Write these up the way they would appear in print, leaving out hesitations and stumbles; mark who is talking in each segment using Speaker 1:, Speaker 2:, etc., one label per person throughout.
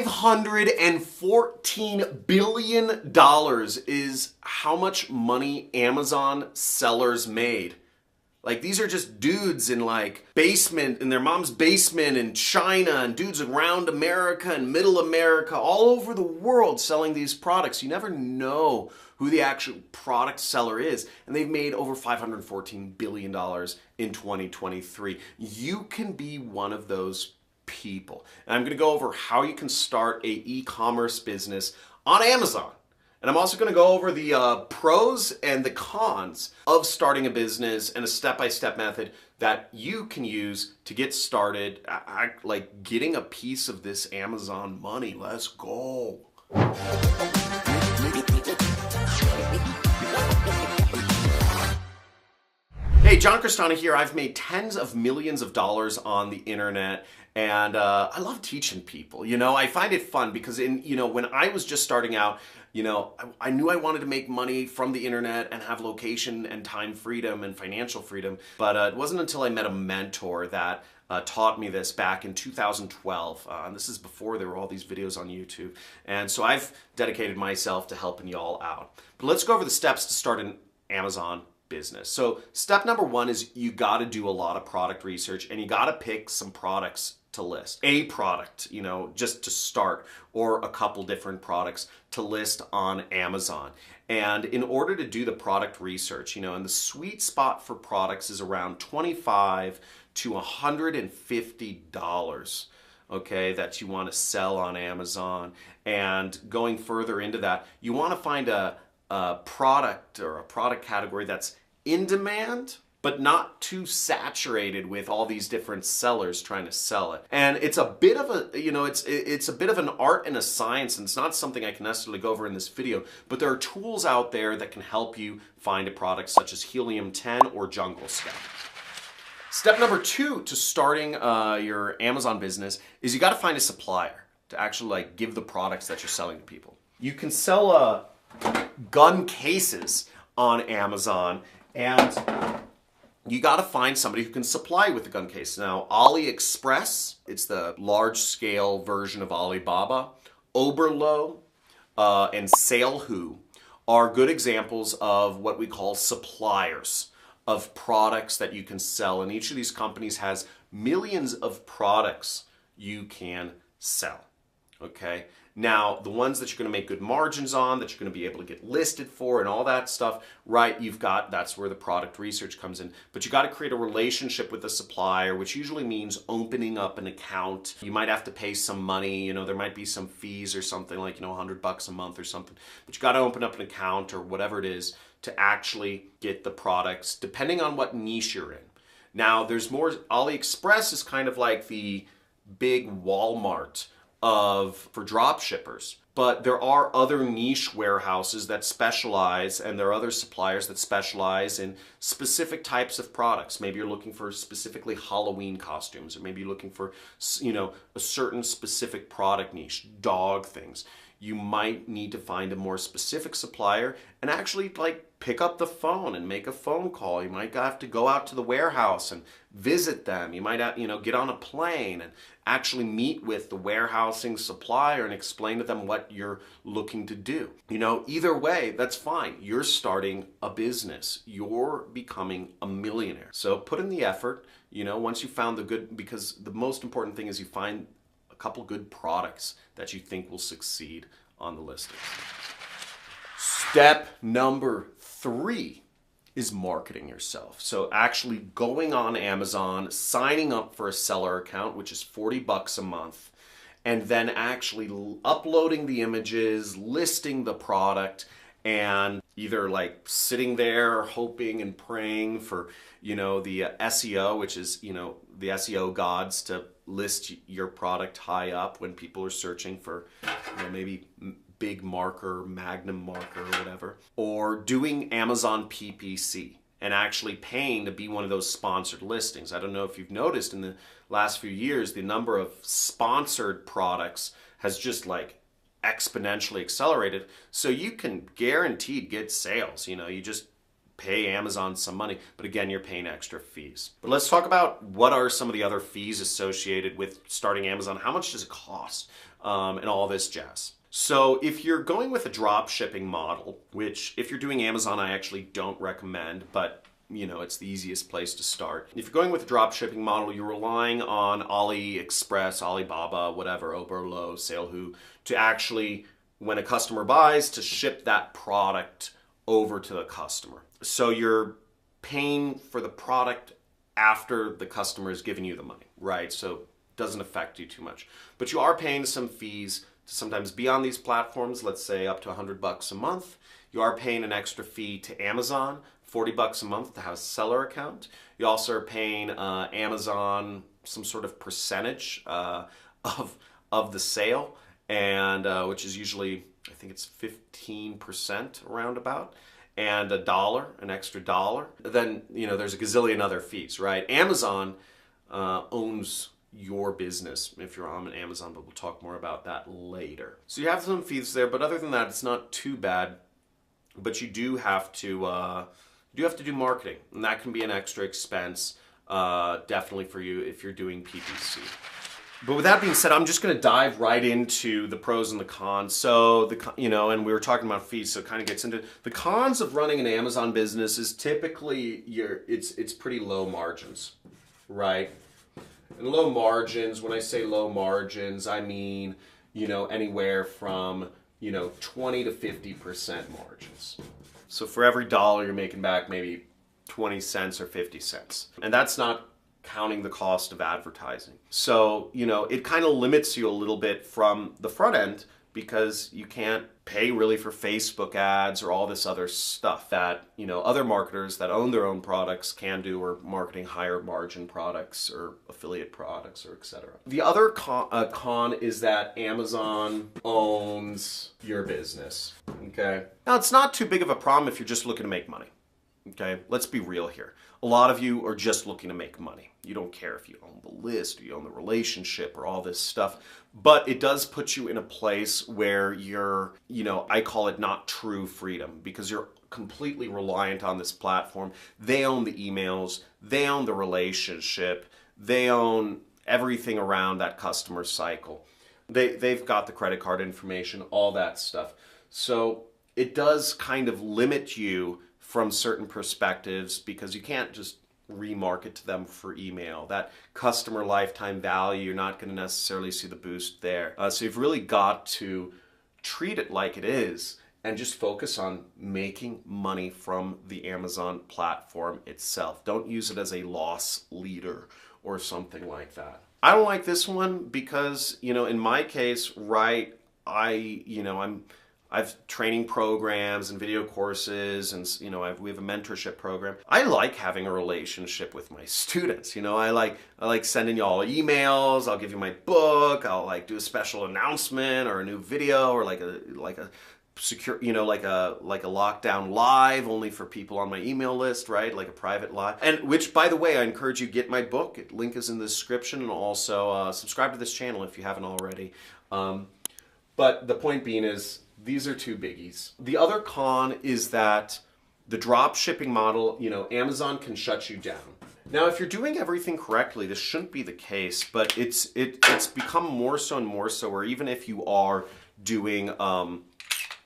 Speaker 1: $514 billion is how much money Amazon sellers made. Like, these are just dudes in like in their mom's basement in China, and dudes around America and middle America, all over the world selling these products. You never know who the actual product seller is. And they've made over $514 billion in 2023. You can be one of those people. And I'm going to go over how you can start a e-commerce business on Amazon. And I'm also going to go over the pros and the cons of starting a business and a step-by-step method that you can use to get started, like getting a piece of this Amazon money. Let's go. Hey, John Crestani here. I've made tens of millions of dollars on the internet, and I love teaching people. You know, I find it fun because when I was just starting out, I knew I wanted to make money from the internet and have location and time freedom and financial freedom. But it wasn't until I met a mentor that taught me this back in 2012. And this is before there were all these videos on YouTube. And so I've dedicated myself to helping y'all out. But let's go over the steps to start an Amazon business. So step number one is you got to do a lot of product research, and you got to pick some products to list. A product, just to start, or a couple different products to list on Amazon. And in order to do the product research, and the sweet spot for products is around $25 to $150, okay, that you want to sell on Amazon. And going further into that, you want to find a product or a product category that's in demand, but not too saturated with all these different sellers trying to sell it. And it's a bit of a, it's a bit of an art and a science, and it's not something I can necessarily go over in this video, but there are tools out there that can help you find a product such as Helium-10 or Jungle Scout. Step number two to starting your Amazon business is you got to find a supplier to actually give the products that you're selling to people. You can sell gun cases on Amazon, and you got to find somebody who can supply with the gun case. Now, AliExpress, it's the large-scale version of Alibaba. Oberlo and Salehu are good examples of what we call suppliers of products that you can sell. And each of these companies has millions of products you can sell. Okay? Now, the ones that you're going to make good margins on, that you're going to be able to get listed for and all that stuff, right, that's where the product research comes in. But you got to create a relationship with the supplier, which usually means opening up an account. You might have to pay some money, there might be some fees or something like, $100 a month or something. But you got to open up an account or whatever it is to actually get the products, depending on what niche you're in. Now, there's more. AliExpress is kind of like the big Walmart for drop shippers. But there are other niche warehouses that specialize, and there are other suppliers that specialize in specific types of products. Maybe you're looking for specifically Halloween costumes, or maybe you're looking for, a certain specific product niche, dog things. You might need to find a more specific supplier and actually pick up the phone and make a phone call. You might have to go out to the warehouse and visit them. You might have, get on a plane and actually meet with the warehousing supplier and explain to them what you're looking to do. Either way, that's fine. You're starting a business. You're becoming a millionaire. So put in the effort, once you found because the most important thing is you find a couple good products that you think will succeed on the listings. Step number 3 is marketing yourself. So actually going on Amazon, signing up for a seller account, which is $40 a month, and then actually uploading the images, listing the product, and either sitting there hoping and praying for, the SEO, which is, the SEO gods to list your product high up when people are searching for, maybe big marker, magnum marker, or whatever, or doing Amazon PPC and actually paying to be one of those sponsored listings. I don't know if you've noticed in the last few years, the number of sponsored products has just exponentially accelerated. So you can guaranteed get sales. You just pay Amazon some money, but again, you're paying extra fees. But let's talk about what are some of the other fees associated with starting Amazon. How much does it cost? and all this jazz. So if you're going with a drop shipping model, which if you're doing Amazon, I actually don't recommend, but you know, it's the easiest place to start. If you're going with a drop shipping model, you're relying on AliExpress, Alibaba, whatever, Oberlo, Salehu, to actually, when a customer buys, to ship that product over to the customer. So you're paying for the product after the customer is giving you the money, right? So it doesn't affect you too much. But you are paying some fees to sometimes be on these platforms, let's say up to $100 a month. You are paying an extra fee to Amazon, $40 a month to have a seller account. You also are paying Amazon some sort of percentage of the sale, and which is usually, I think it's 15% roundabout, and an extra dollar. Then, you know, there's a gazillion other fees, right? Amazon owns your business if you're on Amazon, but we'll talk more about that later. So you have some fees there, but other than that, it's not too bad. But you do have to do marketing, and that can be an extra expense, definitely for you if you're doing PPC. But with that being said, I'm just going to dive right into the pros and the cons. So and we were talking about fees, so it kind of gets into the cons of running an Amazon business. Is typically it's pretty low margins, right? And low margins, when I say low margins, I mean, you know, anywhere from, you know, 20 to 50% margins. So for every dollar you're making back, maybe 20 cents or 50 cents. And that's not counting the cost of advertising. So, you know, it kind of limits you a little bit from the front end, because you can't pay really for Facebook ads or all this other stuff that, you know, other marketers that own their own products can do, or marketing higher margin products or affiliate products or etc. The other con is that Amazon owns your business, okay? Now, it's not too big of a problem if you're just looking to make money, okay? Let's be real here. A lot of you are just looking to make money. You don't care if you own the list or you own the relationship or all this stuff. But it does put you in a place where you're, you know, I call it not true freedom, because you're completely reliant on this platform. They own the emails, they own the relationship, they own everything around that customer cycle. They've got the credit card information, all that stuff. So it does kind of limit you from certain perspectives, because you can't just remarket to them for email. That customer lifetime value, you're not going to necessarily see the boost there. So you've really got to treat it like it is and just focus on making money from the Amazon platform itself. Don't use it as a loss leader or something like that. I don't like this one because, you know, in my case, right, I've training programs and video courses, and you know, we have a mentorship program. I like having a relationship with my students. You know, I like sending you all emails. I'll give you my book. I'll like do a special announcement or a new video, or like a secure, you know, like a lockdown live only for people on my email list, right? Like a private live. And which, by the way, I encourage you, get my book. Link is in the description, and also subscribe to this channel if you haven't already. But the point being is, these are two biggies. The other con is that the drop shipping model, you know, Amazon can shut you down. Now, if you're doing everything correctly, this shouldn't be the case, but it's become more so and more so, where even if you are doing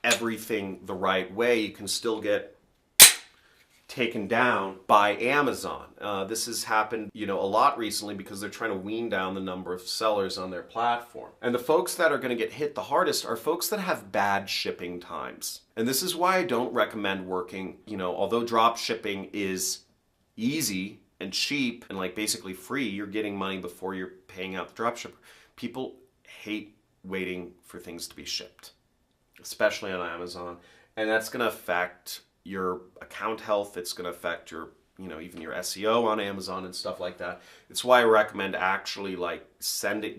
Speaker 1: everything the right way, you can still get taken down by Amazon. This has happened, you know, a lot recently, because they're trying to wean down the number of sellers on their platform. And the folks that are going to get hit the hardest are folks that have bad shipping times. And this is why I don't recommend working, you know, although drop shipping is easy and cheap and like basically free, you're getting money before you're paying out the drop shipper. People hate waiting for things to be shipped, especially on Amazon. And that's going to affect your account health. It's going to affect your, you know, even your SEO on Amazon and stuff like that. It's why I recommend actually like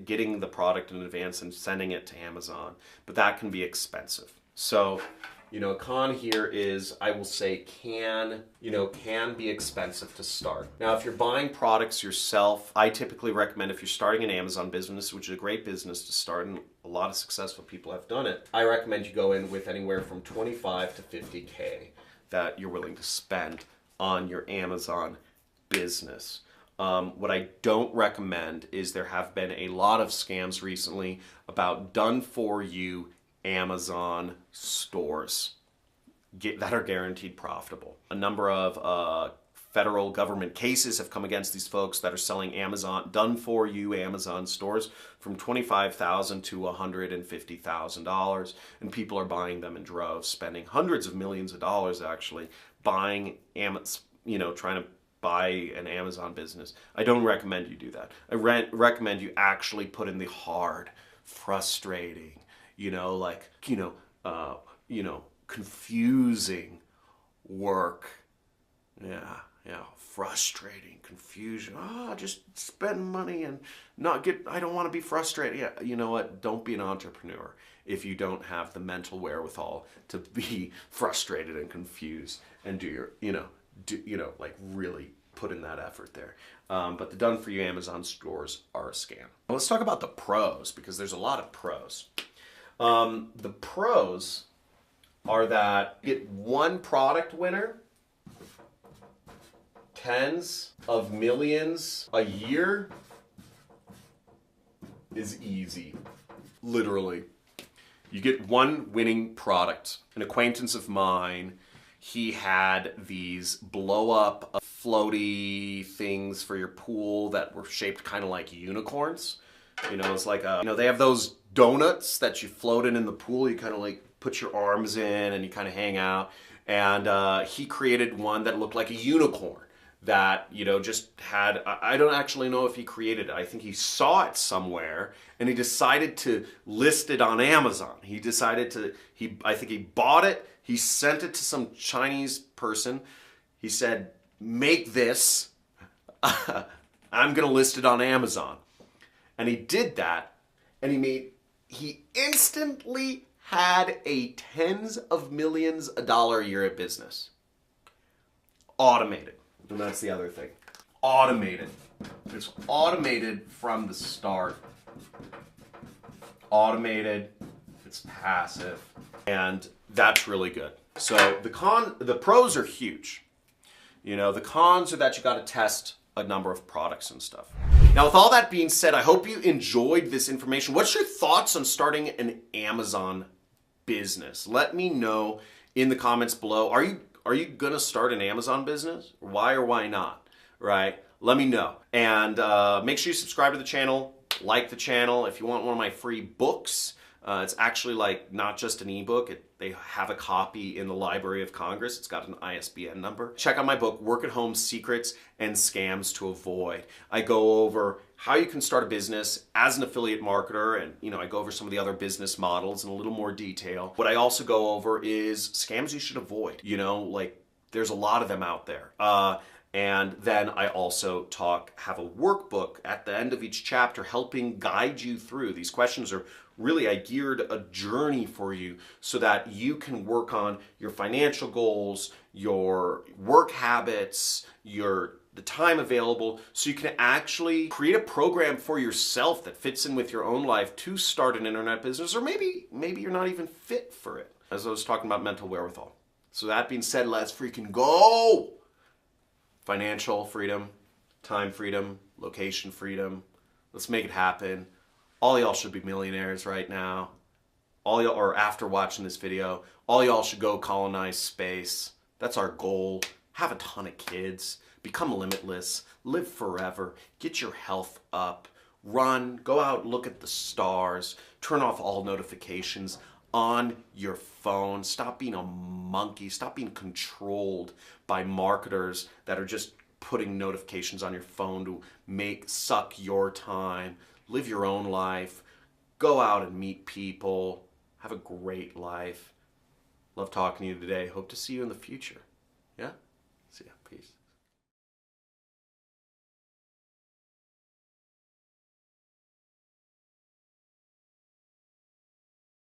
Speaker 1: getting the product in advance and sending it to Amazon. But that can be expensive. So, you know, a con here is, I will say, can be expensive to start. Now, if you're buying products yourself, I typically recommend, if you're starting an Amazon business, which is a great business to start, and a lot of successful people have done it, I recommend you go in with anywhere from 25 to 50K that you're willing to spend on your Amazon business. What I don't recommend is there have been a lot of scams recently about done-for-you Amazon stores that are guaranteed profitable. A number of federal government cases have come against these folks that are selling done-for-you Amazon stores from $25,000 to $150,000, and people are buying them in droves, spending hundreds of millions of dollars actually buying trying to buy an Amazon business. I don't recommend you do that. I recommend you actually put in the hard, frustrating, confusing work. Yeah, frustrating, confusion. Just spend money and I don't want to be frustrated. Yeah, you know what? Don't be an entrepreneur if you don't have the mental wherewithal to be frustrated and confused and really put in that effort there. But the done-for-you Amazon stores are a scam. Well, let's talk about the pros, because there's a lot of pros. The pros are that you get one product winner, tens of millions a year is easy. Literally. You get one winning product. An acquaintance of mine, he had these blow-up floaty things for your pool that were shaped kind of like unicorns. It's like they have those donuts that you float in the pool. You kind of like put your arms in and you kind of hang out. And he created one that looked like a unicorn that, just had, I don't actually know if he created it. I think he saw it somewhere and he decided to list it on Amazon. I think he bought it. He sent it to some Chinese person. He said, make this. I'm going to list it on Amazon. And he did that, and he instantly had a tens of millions of dollars a year at business. Automated. And that's the other thing. Automated. It's automated from the start. Automated. It's passive. And that's really good. So the pros are huge. The cons are that you got to test a number of products and stuff. Now, with all that being said, I hope you enjoyed this information. What's your thoughts on starting an Amazon business? Let me know in the comments below. Are you going to start an Amazon business? Why or why not? Right? Let me know. And make sure you subscribe to the channel, like the channel. If you want one of my free books, it's actually not just an ebook. They have a copy in the Library of Congress. It's got an ISBN number. Check out my book, Work at Home Secrets and Scams to Avoid. I go over how you can start a business as an affiliate marketer, and I go over some of the other business models in a little more detail. What I also go over is scams you should avoid. There's a lot of them out there. And then I also have a workbook at the end of each chapter helping guide you through. These questions are I geared a journey for you so that you can work on your financial goals, your work habits, the time available, so you can actually create a program for yourself that fits in with your own life to start an internet business, or maybe you're not even fit for it, as I was talking about mental wherewithal. So that being said, let's freaking go! Financial freedom, time freedom, location freedom. Let's make it happen. All y'all should be millionaires right now. Or after watching this video, all y'all should go colonize space. That's our goal. Have a ton of kids. Become limitless. Live forever. Get your health up. Run. Go out, look at the stars. Turn off all notifications on your phone. Stop being a monkey. Stop being controlled by marketers that are just putting notifications on your phone to suck your time. Live your own life. Go out and meet people. Have a great life. Love talking to you today. Hope to see you in the future. Yeah? See ya. Peace.